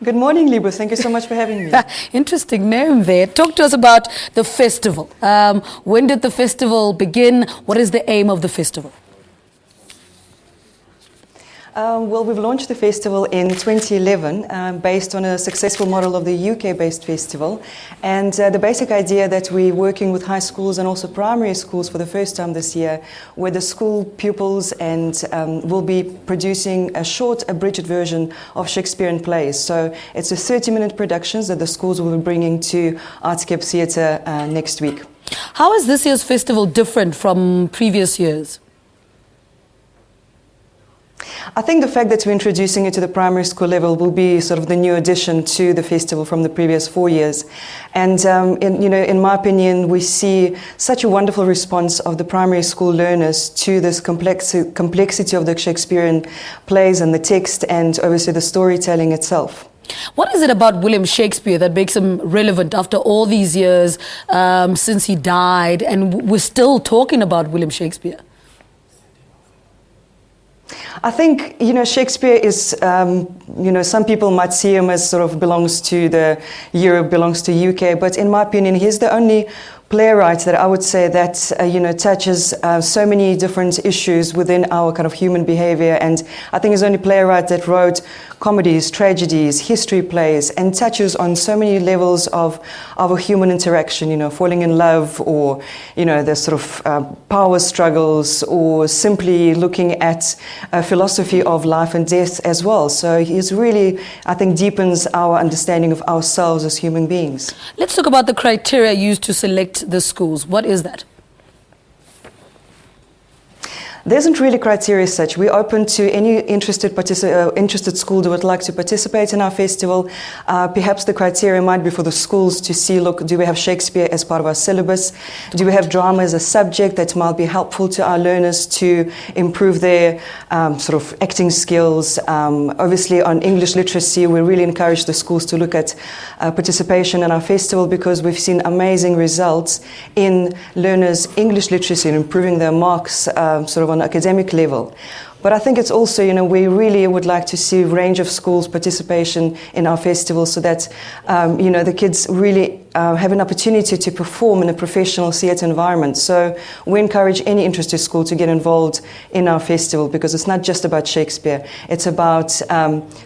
Good morning, Libu. Thank you so much for having me. Interesting name there. Talk to us about the festival. When did the festival begin? What is the aim of the festival? Well, we've launched the festival in 2011 based on a successful model of the UK-based festival. And the basic idea that we're working with high schools and also primary schools for the first time this year, where the school pupils and will be producing a short abridged version of Shakespearean plays. So it's a 30-minute productions that the schools will be bringing to Artscape Theatre next week. How is this year's festival different from previous years? I think the fact that we're introducing it to the primary school level will be sort of the new addition to the festival from the previous 4 years. And, in my opinion, we see such a wonderful response of the primary school learners to this complexity of the Shakespearean plays and the text and obviously the storytelling itself. What is it about William Shakespeare that makes him relevant after all these years since he died, and we're still talking about William Shakespeare? I think, Shakespeare is, some people might see him as sort of belongs to Europe, belongs to UK, but in my opinion, he's the only playwright that I would say that, touches so many different issues within our kind of human behavior. And I think he's the only playwright that wrote comedies, tragedies, history plays, and touches on so many levels of our human interaction, falling in love or, the sort of power struggles, or simply looking at a philosophy of life and death as well. So he's really, I think, deepens our understanding of ourselves as human beings. Let's talk about the criteria used to select the schools. What is that? There isn't really criteria as such. We're open to any interested school that would like to participate in our festival. Perhaps the criteria might be for the schools to see, look, do we have Shakespeare as part of our syllabus? Do we have drama as a subject that might be helpful to our learners to improve their sort of acting skills? Obviously, on English literacy, we really encourage the schools to look at participation in our festival, because we've seen amazing results in learners' English literacy and improving their marks sort of on academic level. But I think it's also, we really would like to see a range of schools' participation in our festival, so that, the kids really have an opportunity to perform in a professional theatre environment. So we encourage any interested school to get involved in our festival, because it's not just about Shakespeare. It's about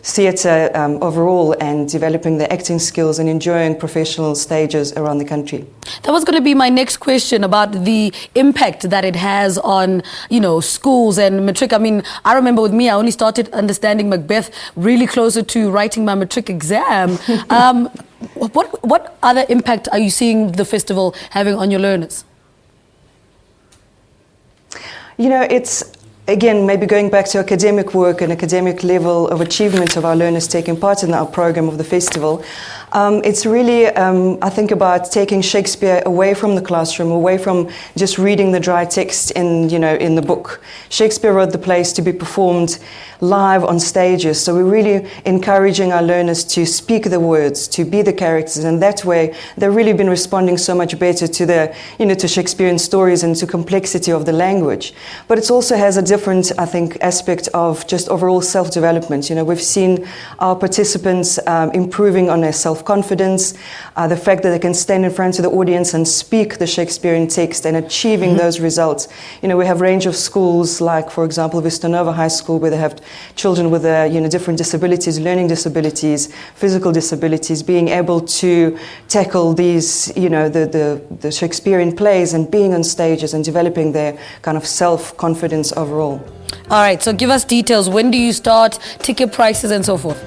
theatre overall, and developing the acting skills and enjoying professional stages around the country. That was going to be my next question, about the impact that it has on, schools and matric. I mean, I remember with me, I only started understanding Macbeth really closer to writing my matric exam. What other impact are you seeing the festival having on your learners? It's, again, maybe going back to academic work and academic level of achievement of our learners taking part in our program of the festival. It's really, I think, about taking Shakespeare away from the classroom, away from just reading the dry text in the book. Shakespeare wrote the plays to be performed live on stages. So we're really encouraging our learners to speak the words, to be the characters, and that way they've really been responding so much better to the, to Shakespearean stories and to complexity of the language. But it also has a different, I think, aspect of just overall self-development. We've seen our participants improving on their self-confidence, the fact that they can stand in front of the audience and speak the Shakespearean text and achieving those results. We have a range of schools like, for example, Vista Nova High School, where they have children with different disabilities, learning disabilities, physical disabilities, being able to tackle these, the Shakespearean plays and being on stages and developing their kind of self-confidence overall. All right, so give us details. When do you start, ticket prices and so forth?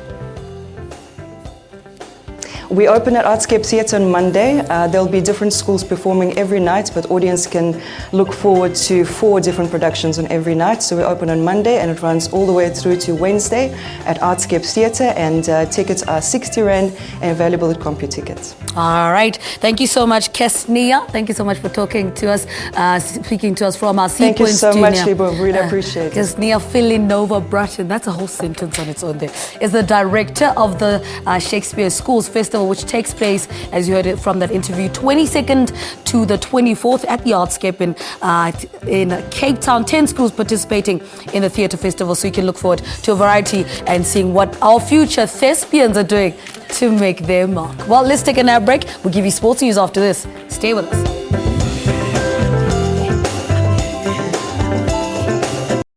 We open at Artscape Theatre on Monday. There'll be different schools performing every night, but audience can look forward to 4 different productions on every night. So we open on Monday, and it runs all the way through to Wednesday at Artscape Theatre, and tickets are 60 Rand and available at CompuTickets. All right. Thank you so much, KSENIYA. Thank you so much for talking to us, speaking to us from our Seapoint. Thank you so much, Libo. Really appreciate it. KSENIYA Fililonova-BRUTON, that's a whole sentence on its own there, is the director of the Shakespeare Schools Festival. Festival, which takes place, as you heard it from that interview, 22nd to the 24th at the Artscape in Cape Town. 10 schools participating in the theatre festival, so you can look forward to a variety and seeing what our future thespians are doing to make their mark. Well, let's take a nap break. We'll give you sports news after this. Stay with us.